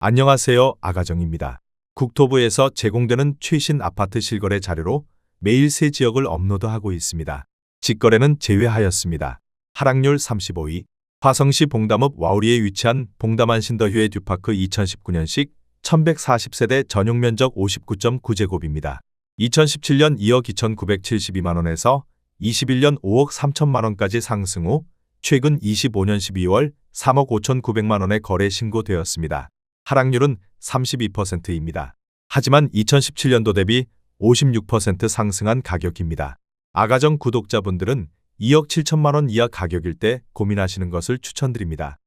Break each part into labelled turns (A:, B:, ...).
A: 안녕하세요. 아가정입니다. 국토부에서 제공되는 최신 아파트 실거래 자료로 매일 새 지역을 업로드하고 있습니다. 직거래는 제외하였습니다. 하락률 35위. 화성시 봉담읍 와우리에 위치한 봉담한 신더휴의 듀파크 2019년식 1140세대 전용 면적 59.9제곱입니다. 2017년 2억 2,972만원에서 21년 5억 3천만원까지 상승 후 최근 25년 12월 3억 5,900만원에 거래 신고되었습니다. 하락률은 32%입니다. 하지만 2017년도 대비 56% 상승한 가격입니다. 아가정 구독자분들은 2억 7천만원 이하 가격일 때 고민하시는 것을 추천드립니다.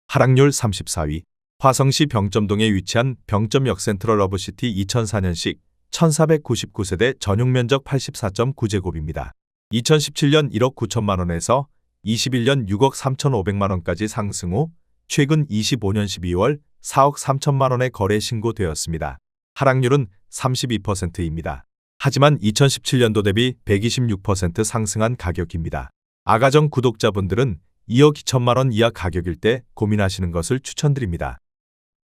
A: 하락률 34위. 화성시 병점동에 위치한 병점역 센트럴 러브시티 2004년식 1499세대 전용 면적 84.9제곱입니다. 2017년 1억 9천만원에서 21년 6억 3,500만원까지 상승 후 최근 25년 12월 4억 3천만원에 거래 신고되었습니다. 하락률은 32%입니다. 하지만 2017년도 대비 126% 상승한 가격입니다. 아가정 구독자분들은 2억 2천만원 이하 가격일 때 고민하시는 것을 추천드립니다.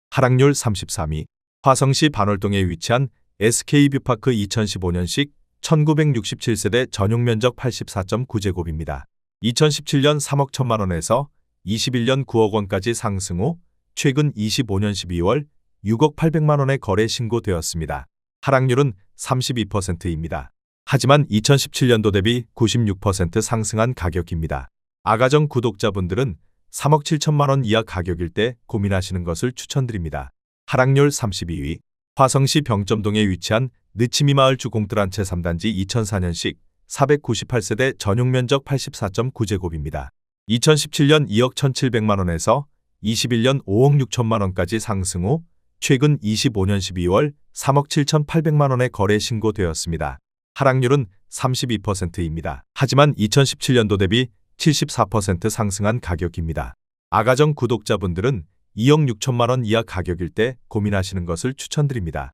A: 하락률 33위. 화성시 반월동에 위치한 SK뷰파크 2015년식 1967세대 전용 면적 84.9제곱입니다. 2017년 3억 1천만원에서 21년 9억 원까지 상승 후 최근 25년 12월 6억 800만원에 거래 신고되었습니다. 하락률은 32%입니다. 하지만 2017년도 대비 96% 상승한 가격입니다. 아가정 구독자분들은 3억 7천만원 이하 가격일 때 고민하시는 것을 추천드립니다. 하락률 32위. 화성시 병점동에 위치한 느치미마을 주공뜰한채 3단지 2004년식 498세대 전용 면적 84.9제곱입니다. 2017년 2억 1,700만원에서 21년 5억 6천만원까지 상승 후 최근 25년 12월 3억 7,800만원에 거래 신고되었습니다. 하락률은 32%입니다. 하지만 2017년도 대비 74% 상승한 가격입니다. 아가정 구독자분들은 2억 6천만원 이하 가격일 때 고민하시는 것을 추천드립니다.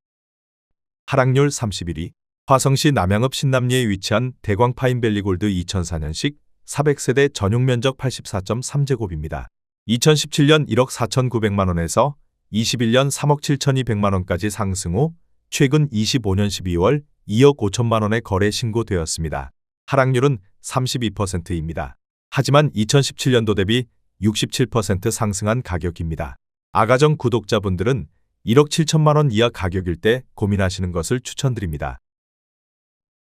A: 하락률 31위. 화성시 남양읍 신남리에 위치한 대광파인밸리골드 2004년식 400세대 전용 면적 84.3제곱입니다. 2017년 1억 4,900만원에서 21년 3억 7,200만원까지 상승 후 최근 25년 12월 2억 5천만원에 거래 신고되었습니다. 하락률은 32%입니다. 하지만 2017년도 대비 67% 상승한 가격입니다. 아가정 구독자분들은 1억 7천만원 이하 가격일 때 고민하시는 것을 추천드립니다.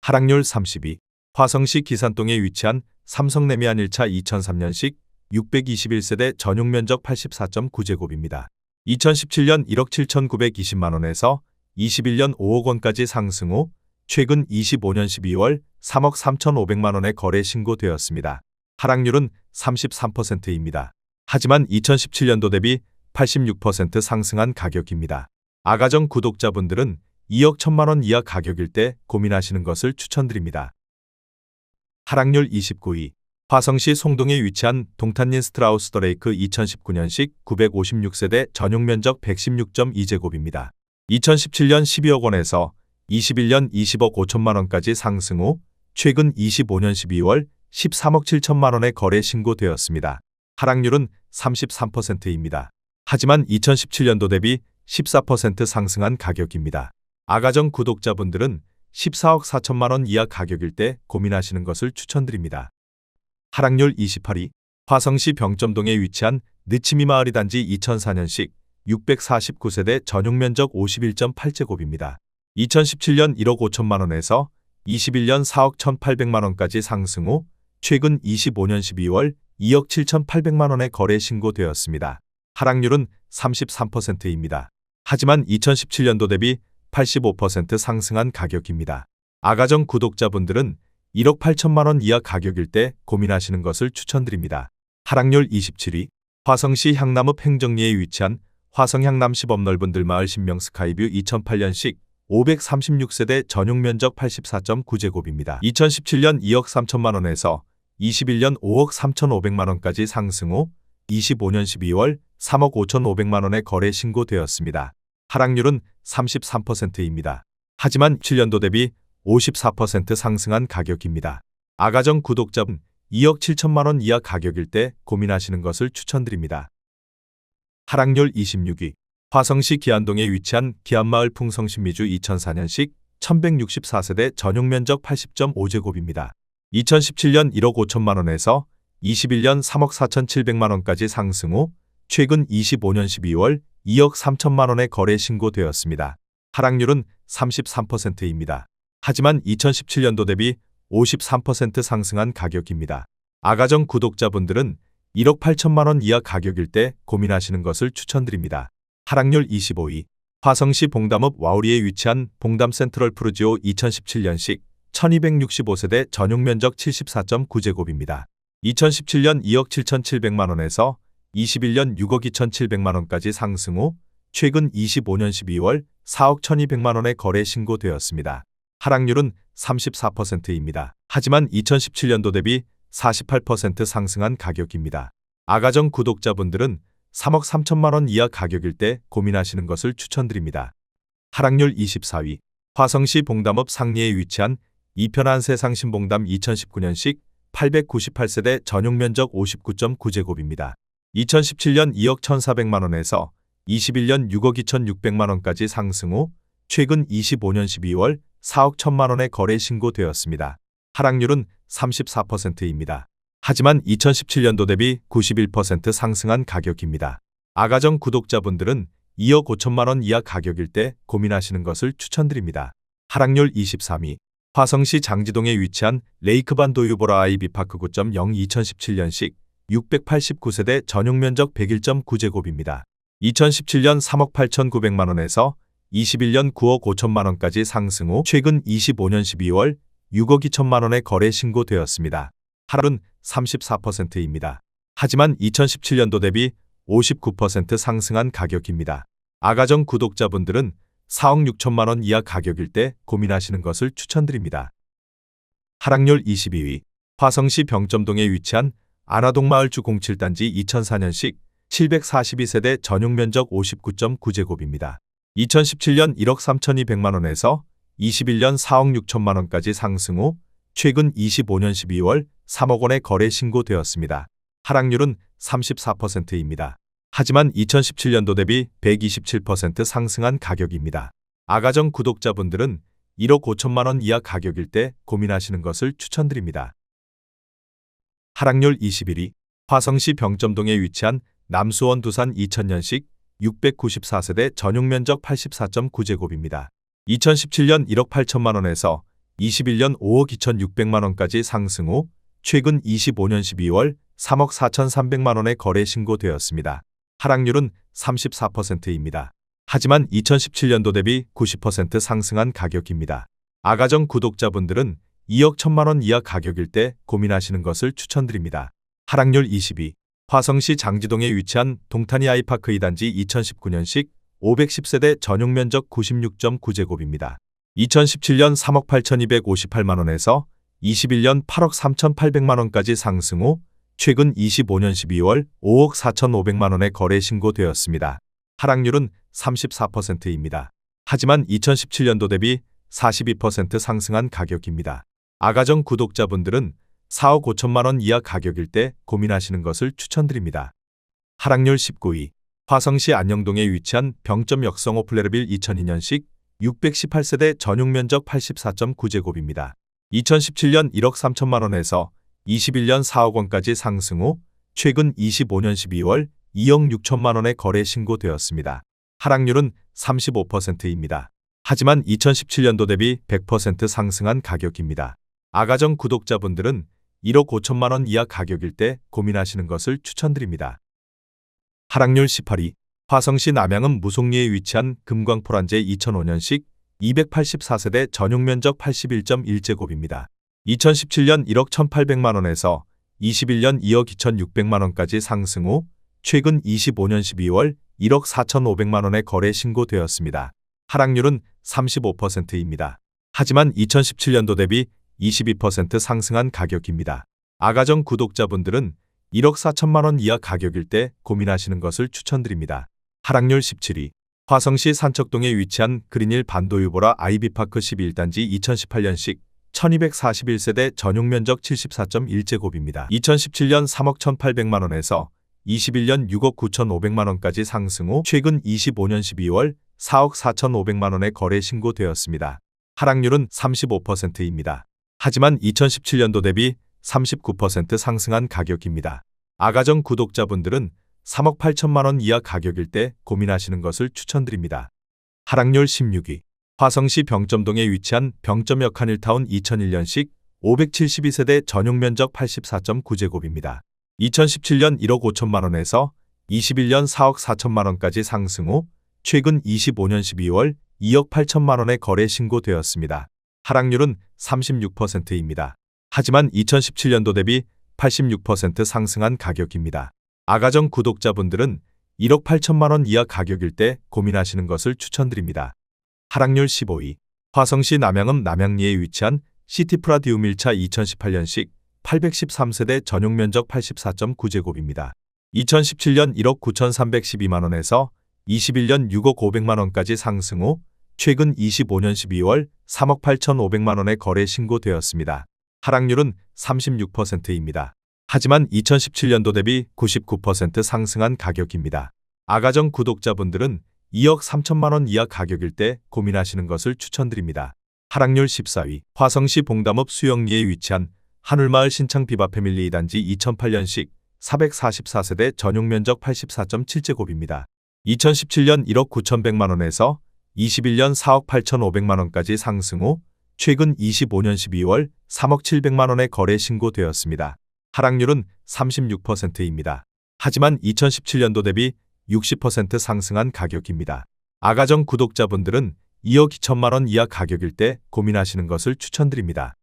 A: 하락률 30위. 화성시 기산동에 위치한 삼성레미안 1차 2003년식 621세대 전용 면적 84.9제곱입니다. 2017년 1억 7,920만원에서 21년 5억 원까지 상승 후 최근 25년 12월 3억 3,500만원에 거래 신고되었습니다. 하락률은 33%입니다. 하지만 2017년도 대비 86% 상승한 가격입니다. 아가정 구독자분들은 2억 1천만원 이하 가격일 때 고민하시는 것을 추천드립니다. 하락률 29위. 화성시 송동에 위치한 동탄린 스트라우스더레이크 2019년식 956세대 전용 면적 116.2제곱입니다. 2017년 12억 원에서 21년 20억 5천만원까지 상승 후 최근 25년 12월 13억 7천만원에 거래 신고되었습니다. 하락률은 33%입니다. 하지만 2017년도 대비 14% 상승한 가격입니다. 아가정 구독자분들은 14억 4천만원 이하 가격일 때 고민하시는 것을 추천드립니다. 하락률 28위. 화성시 병점동에 위치한 느치미마을이 단지 2004년식 649세대 전용 면적 51.8제곱입니다. 2017년 1억 5천만원에서 21년 4억 1,800만원까지 상승 후 최근 25년 12월 2억 7,800만원에 거래 신고되었습니다. 하락률은 33%입니다. 하지만 2017년도 대비 85% 상승한 가격입니다. 아가정 구독자분들은 1억 8천만원 이하 가격일 때 고민하시는 것을 추천드립니다. 하락률 27위. 화성시 향남읍 행정리에 위치한 화성향남 시범넓은 들마을 신명스카이뷰 2008년식 536세대 전용 면적 84.9제곱입니다. 2017년 2억 3천만원에서 21년 5억 3,500만원까지 상승 후 25년 12월 3억 5,500만원에 거래 신고되었습니다. 하락률은 33%입니다. 하지만 7년도 대비 54% 상승한 가격입니다. 아가정 구독자분 2억 7천만원 이하 가격일 때 고민하시는 것을 추천드립니다. 하락률 26위. 화성시 기안동에 위치한 기안마을 풍성신미주 2004년식 1164세대 전용면적 80.5제곱입니다. 2017년 1억 5천만 원에서 21년 3억 4천7백만 원까지 상승 후 최근 25년 12월 2억 3천만 원에 거래 신고되었습니다. 하락률은 33%입니다. 하지만 2017년도 대비 53% 상승한 가격입니다. 아가정 구독자분들은 1억 8천만 원 이하 가격일 때 고민하시는 것을 추천드립니다. 하락률 25위. 화성시 봉담읍 와우리에 위치한 봉담 센트럴 푸르지오 2017년식 1265세대 전용면적 74.9제곱입니다. 2017년 2억 7천7백만 원에서 21년 6억 2천7백만 원까지 상승 후 최근 25년 12월 4억 1,200만 원에 거래 신고되었습니다. 하락률은 34%입니다. 하지만 2017년도 대비 48% 상승한 가격입니다. 아가정 구독자분들은 3억 3천만 원 이하 가격일 때 고민하시는 것을 추천드립니다. 하락률 24위. 화성시 봉담읍 상리에 위치한 이편한 세상신봉담 2019년식 898세대 전용면적 59.9제곱입니다. 2017년 2억 1,400만 원에서 21년 6억 2,600만 원까지 상승 후 최근 25년 12월 4억 1천만 원에 거래 신고되었습니다. 하락률은 34%입니다. 하지만 2017년도 대비 91% 상승한 가격입니다. 아가정 구독자분들은 2억 5천만 원 이하 가격일 때 고민하시는 것을 추천드립니다. 하락률 23위. 화성시 장지동에 위치한 레이크반 도유보라 아이비파크 9.0 2017년식 689세대 전용면적 101.9제곱입니다. 2017년 3억 8천9백만 원에서 21년 9억 5천만 원까지 상승 후 최근 25년 12월 6억 2천만 원에 거래 신고되었습니다. 하락은 34%입니다. 하지만 2017년도 대비 59% 상승한 가격입니다. 아가정 구독자분들은 4억 6천만 원 이하 가격일 때 고민하시는 것을 추천드립니다. 하락률 22위. 화성시 병점동에 위치한 안화동마을주 07단지 2004년식 742세대 전용면적 59.9제곱입니다. 2017년 1억 3,200만 원에서 21년 4억 6천만 원까지 상승 후 최근 25년 12월 3억 원에 거래 신고되었습니다. 하락률은 34%입니다. 하지만 2017년도 대비 127% 상승한 가격입니다. 아가정 구독자분들은 1억 5천만 원 이하 가격일 때 고민하시는 것을 추천드립니다. 하락률 21위. 화성시 병점동에 위치한 남수원 두산 2000년식 694세대 전용면적 84.9제곱입니다. 2017년 1억 8천만 원에서 21년 5억 2,600만 원까지 상승 후 최근 25년 12월 3억 4,300만 원에 거래 신고되었습니다. 하락률은 34%입니다. 하지만 2017년도 대비 90% 상승한 가격입니다. 아가정 구독자분들은 2억 1천만 원 이하 가격일 때 고민하시는 것을 추천드립니다. 하락률 22. 화성시 장지동에 위치한 동탄이 아이파크 2단지 2019년식 510세대 전용면적 96.9제곱입니다. 2017년 3억 8,258만 원에서 21년 8억 3,800만 원까지 상승 후 최근 25년 12월 5억 4,500만 원에 거래 신고되었습니다. 하락률은 34%입니다. 하지만 2017년도 대비 42% 상승한 가격입니다. 아가정 구독자분들은 4억 5천만 원 이하 가격일 때 고민하시는 것을 추천드립니다. 하락률 19위. 화성시 안영동에 위치한 병점 역성호 플레르빌 2002년식 618세대 전용면적 84.9제곱입니다. 2017년 1억 3천만 원에서 21년 4억 원까지 상승 후 최근 25년 12월 2억 6천만 원에 거래 신고되었습니다. 하락률은 35%입니다. 하지만 2017년도 대비 100% 상승한 가격입니다. 아가정 구독자분들은 1억 5천만 원 이하 가격일 때 고민하시는 것을 추천드립니다. 하락률 18위. 화성시 남양은 무송리에 위치한 금광포란제 2005년식 284세대 전용면적 81.1제곱입니다. 2017년 1억 1,800만 원에서 21년 2억 2,600만 원까지 상승 후 최근 25년 12월 1억 4,500만 원에 거래 신고되었습니다. 하락률은 35%입니다. 하지만 2017년도 대비 22% 상승한 가격입니다. 아가정 구독자분들은 1억 4천만 원 이하 가격일 때 고민하시는 것을 추천드립니다. 하락률 17위. 화성시 산척동에 위치한 그린힐 반도유보라 아이비파크 11단지 2018년식 1241세대 전용면적 74.1제곱입니다. 2017년 3억 1,800만 원에서 21년 6억 9,500만 원까지 상승 후 최근 25년 12월 4억 4,500만 원의 거래 신고되었습니다. 하락률은 35%입니다. 하지만 2017년도 대비 39% 상승한 가격입니다. 아가정 구독자분들은 3억 8천만 원 이하 가격일 때 고민하시는 것을 추천드립니다. 하락률 16위. 화성시 병점동에 위치한 병점 역한일타운 2001년식 572세대 전용 면적 84.9제곱입니다. 2017년 1억 5천만 원에서 21년 4억 4천만 원까지 상승 후 최근 25년 12월 2억 8천만 원의 거래 신고되었습니다. 하락률은 36%입니다. 하지만 2017년도 대비 86% 상승한 가격입니다. 아가정 구독자분들은 1억 8천만 원 이하 가격일 때 고민하시는 것을 추천드립니다. 하락률 15위. 화성시 남양읍 남양리에 위치한 시티프라디움 1차 2018년식 813세대 전용 면적 84.9제곱입니다. 2017년 1억 9,312만 원에서 21년 6억 500만 원까지 상승 후 최근 25년 12월 3억 8,500만 원의 거래 신고되었습니다. 하락률은 36%입니다. 하지만 2017년도 대비 99% 상승한 가격입니다. 아가정 구독자분들은 2억 3천만 원 이하 가격일 때 고민하시는 것을 추천드립니다. 하락률 14위. 화성시 봉담읍 수영리에 위치한 한울마을 신창 비바 패밀리 2단지 2008년식 444세대 전용 면적 84.7제곱입니다. 2017년 1억 9,100만 원에서 21년 4억 8,500만 원까지 상승 후 최근 25년 12월 3억 700만 원의 거래 신고되었습니다. 하락률은 36%입니다. 하지만 2017년도 대비 60% 상승한 가격입니다. 아가정 구독자분들은 2억 2천만 원 이하 가격일 때 고민하시는 것을 추천드립니다.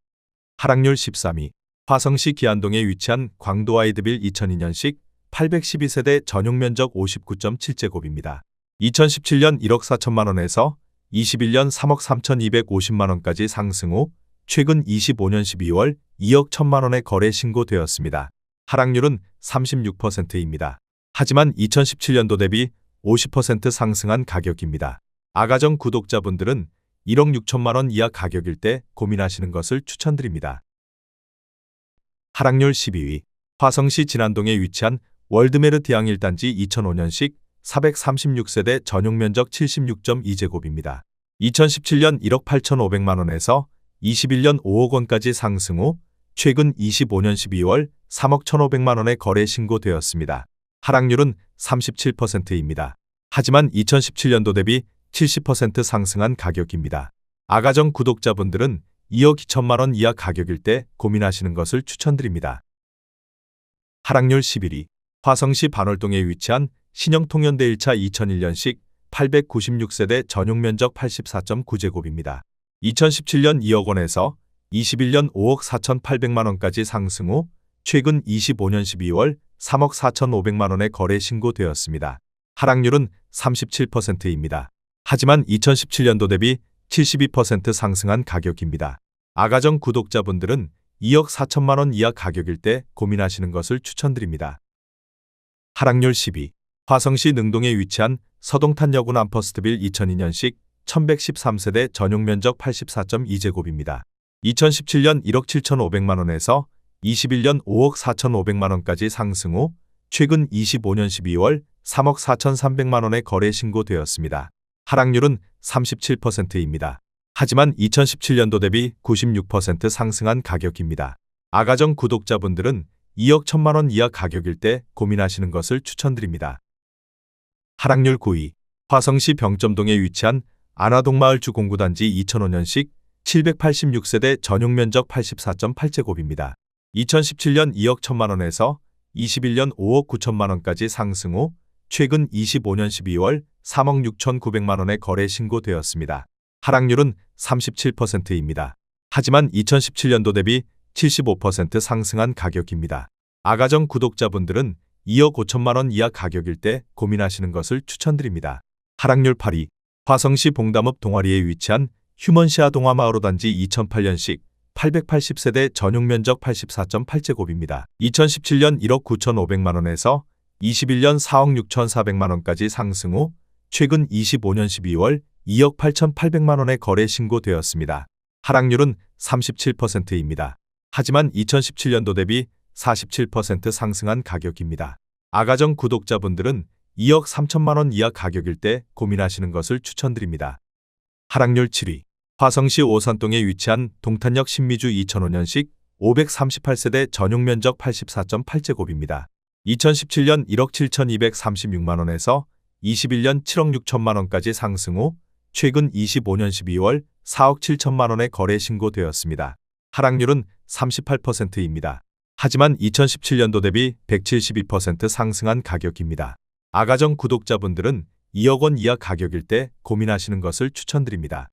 A: 하락률 13위. 화성시 기안동에 위치한 광도와이드빌 2002년식 812세대 전용 면적 59.7제곱입니다. 2017년 1억 4천만 원에서 21년 3억 3,250만 원까지 상승 후 최근 25년 12월 2억 1천만 원의 거래 신고되었습니다. 하락률은 36%입니다. 하지만 2017년도 대비 50% 상승한 가격입니다. 아가정 구독자분들은 1억 6천만 원 이하 가격일 때 고민하시는 것을 추천드립니다. 하락률 12위. 화성시 진안동에 위치한 월드메르디앙 1단지 2005년식 436세대 전용 면적 76.2제곱입니다. 2017년 1억 8,500만 원에서 21년 5억 원까지 상승 후 최근 25년 12월 3억 1,500만 원의 거래 신고되었습니다. 하락률은 37%입니다. 하지만 2017년도 대비 70% 상승한 가격입니다. 아가정 구독자분들은 2억 2천만 원 이하 가격일 때 고민하시는 것을 추천드립니다. 하락률 11위. 화성시 반월동에 위치한 신영통연대 1차 2001년식 896세대 전용 면적 84.9제곱입니다. 2017년 2억 원에서 21년 5억 4,800만 원까지 상승 후 최근 25년 12월 3억 4,500만 원의 거래 신고되었습니다. 하락률은 37%입니다. 하지만 2017년도 대비 72% 상승한 가격입니다. 아가정 구독자분들은 2억 4천만 원 이하 가격일 때 고민하시는 것을 추천드립니다. 하락률 10위. 화성시 능동에 위치한 서동탄여군 암퍼스트빌 2002년식 1113세대 전용 면적 84.2제곱입니다. 2017년 1억 7,500만 원에서 21년 5억 4,500만 원까지 상승 후 최근 25년 12월 3억 4,300만 원의 거래 신고되었습니다. 하락률은 37%입니다. 하지만 2017년도 대비 96% 상승한 가격입니다. 아가정 구독자분들은 2억 1천만 원 이하 가격일 때 고민하시는 것을 추천드립니다. 하락률 9위. 화성시 병점동에 위치한 안화동마을 주공구단지 2005년식 786세대 전용 면적 84.8제곱입니다. 2017년 2억 1천만 원에서 21년 5억 9천만 원까지 상승 후 최근 25년 12월 3억 6,900만 원의 거래 신고되었습니다. 하락률은 37%입니다. 하지만 2017년도 대비 75% 상승한 가격입니다. 아가정 구독자분들은 2억 5천만 원 이하 가격일 때 고민하시는 것을 추천드립니다. 하락률 8위. 화성시 봉담읍 동아리에 위치한 휴먼시아 동화마을호단지 2008년식 880세대 전용 면적 84.8제곱입니다. 2017년 1억 9,500만 원에서 21년 4억 6,400만 원까지 상승 후 최근 25년 12월 2억 8,800만 원의 거래 신고되었습니다. 하락률은 37%입니다. 하지만 2017년도 대비 47% 상승한 가격입니다. 아가정 구독자분들은 2억 3천만 원 이하 가격일 때 고민하시는 것을 추천드립니다. 하락률 7위. 화성시 오산동에 위치한 동탄역 신미주 2005년식 538세대 전용 면적 84.8제곱입니다. 2017년 1억 7,236만 원에서 21년 7억 6천만 원까지 상승 후 최근 25년 12월 4억 7천만 원에 거래 신고되었습니다. 하락률은 38%입니다. 하지만 2017년도 대비 172% 상승한 가격입니다. 아가정 구독자분들은 2억 원 이하 가격일 때 고민하시는 것을 추천드립니다.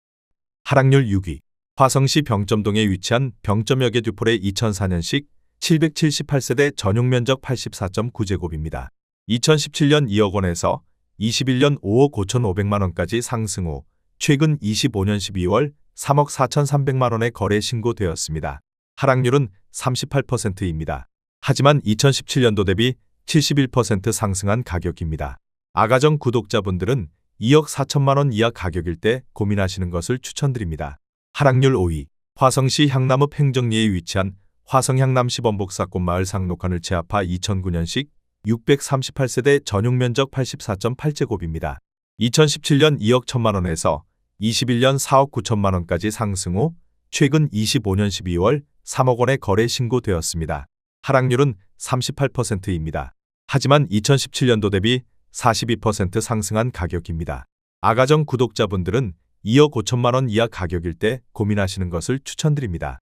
A: 하락률 6위. 화성시 병점동에 위치한 병점역의 듀폴의 2004년식 778세대 전용 면적 84.9제곱입니다. 2017년 2억 원에서 21년 5억 5,500만 원까지 상승 후 최근 25년 12월 3억 4,300만 원에 거래 신고되었습니다. 하락률은 38%입니다. 하지만 2017년도 대비 71% 상승한 가격입니다. 아가정 구독자분들은 2억 4천만 원 이하 가격일 때 고민하시는 것을 추천드립니다. 하락률 5위. 화성시 향남읍 행정리에 위치한 화성향남 시범복사꽃마을 상록하늘 제아파 2009년식 638세대 전용 면적 84.8제곱입니다. 2017년 2억 1천만 원에서 21년 4억 9천만 원까지 상승 후 최근 25년 12월 3억 원에 거래 신고되었습니다. 하락률은 38%입니다. 하지만 2017년도 대비 42% 상승한 가격입니다. 아가정 구독자분들은 2억 5천만 원 이하 가격일 때 고민하시는 것을 추천드립니다.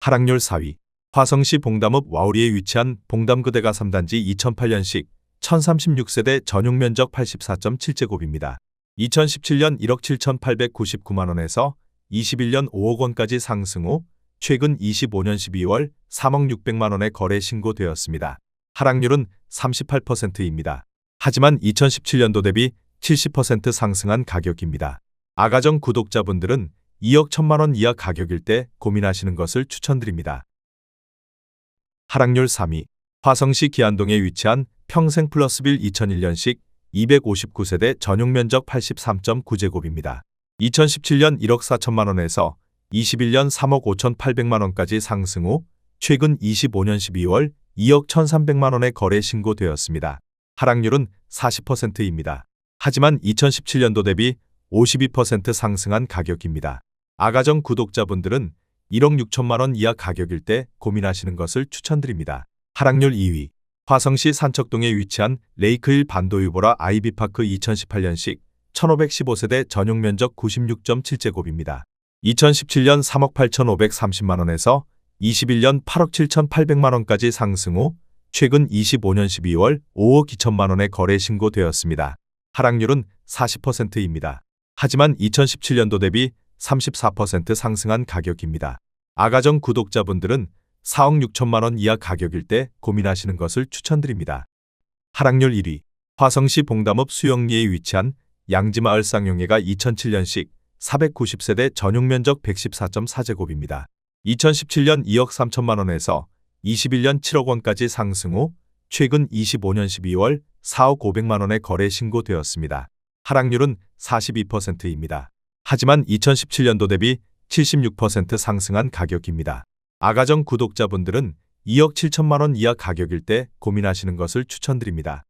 A: 하락률 4위. 화성시 봉담읍 와우리에 위치한 봉담그대가 3단지 2008년식 1036세대 전용 면적 84.7제곱입니다. 2017년 1억 7,899만 원에서 21년 5억 원까지 상승 후 최근 25년 12월 3억 600만 원에 거래 신고되었습니다. 하락률은 38%입니다. 하지만 2017년도 대비 70% 상승한 가격입니다. 아가정 구독자분들은 2억 1천만 원 이하 가격일 때 고민하시는 것을 추천드립니다. 하락률 3위. 화성시 기안동에 위치한 평생플러스빌 2001년식 259세대 전용 면적 83.9제곱입니다. 2017년 1억 4천만 원에서 21년 3억 5,800만 원까지 상승 후 최근 25년 12월 2억 1,300만 원에 거래 신고되었습니다. 하락률은 40%입니다. 하지만 2017년도 대비 52% 상승한 가격입니다. 아가정 구독자분들은 1억 6천만 원 이하 가격일 때 고민하시는 것을 추천드립니다. 하락률 2위. 화성시 산척동에 위치한 레이크힐 반도유보라 아이비파크 2018년식 1515세대 전용 면적 96.7제곱입니다. 2017년 3억 8,530만 원에서 21년 8억 7,800만 원까지 상승 후 최근 25년 12월 5억 2천만 원에 거래 신고되었습니다. 하락률은 40%입니다. 하지만 2017년도 대비 34% 상승한 가격입니다. 아가정 구독자분들은 4억 6천만 원 이하 가격일 때 고민하시는 것을 추천드립니다. 하락률 1위. 화성시 봉담읍 수영리에 위치한 양지마을 쌍용회가 2007년식 490세대 전용 면적 114.4제곱입니다. 2017년 2억 3천만 원에서 21년 7억 원까지 상승 후 최근 25년 12월 4억 500만 원에 거래 신고되었습니다. 하락률은 42%입니다. 하지만 2017년도 대비 76% 상승한 가격입니다. 아가정 구독자분들은 2억 7천만 원 이하 가격일 때 고민하시는 것을 추천드립니다.